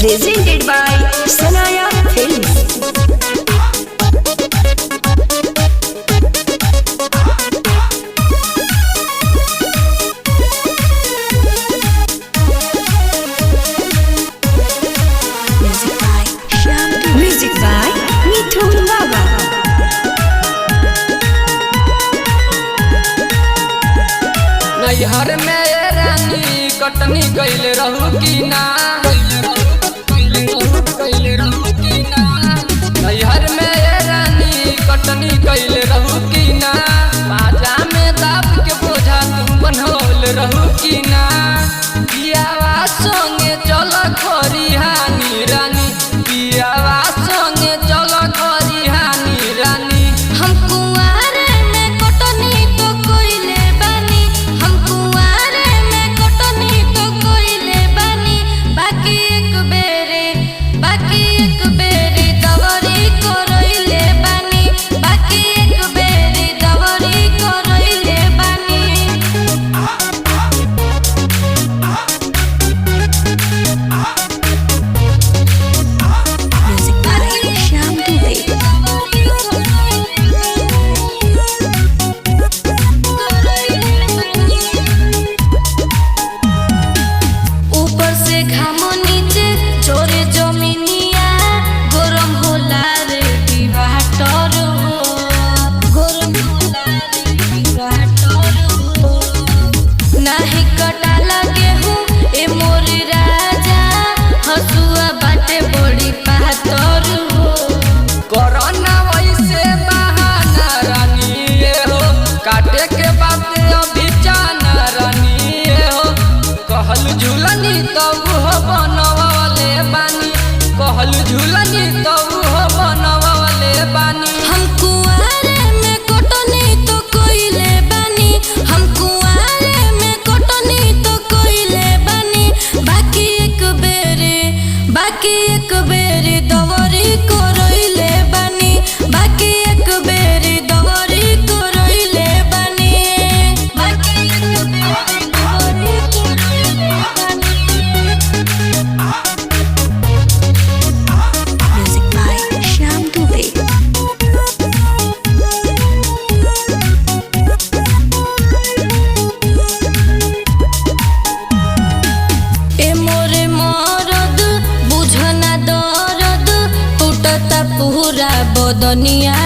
presented by Sanaya Films. Music by Mithun Baba. नैहर में रानी कटनी कैले रहू की ना, नैहर में रानी कटनी कैले रहू की ना, बाजा में दाब के बोझा तू बनौल रहू की ना, पियावा संगे चल खरिहानी रानी, पियावा संगे चल खरिहानी रानी। हम कुंवारे में कटनी तो कोइले बानी, हम कुंवारे में कटनी तो कोइले बानी, बाकी एक बेरे दवरी करइले बानी, बाकी एक बेरे दवरी करइले बानी। Music by Shyam Dubey. ऊपर से घाम नीचे जोरे जमीनिया, गरम होला रे दीवाटर हो, गरम होला रे दीवाटर हो। नाही कटा लगे हूँ ए मोर राजा, हसुआ बाटे बड़ी पातर हो। कोरोना वैसे बहाना रानी ये हो, काटे के बात अभी जाना रानी ये हो, कहल झूलनी तब हो बनवाले बानी, कहल झूलनी तब हो बनवाले बानी। हम कुंवारे में कटनी तो कोइले बानी, हम कुंवारे में कटनी तो कोइले बानी, बाकी एक बेरे दवरी करइले बानी, बाकी एक बेरे दवरी करइले बानी, बाकी एक बेरे दवरी करइले बानी। Music by Shyam Dubey. ए मोरे मरद बुझना दरद, टूटता पूरा बदनिया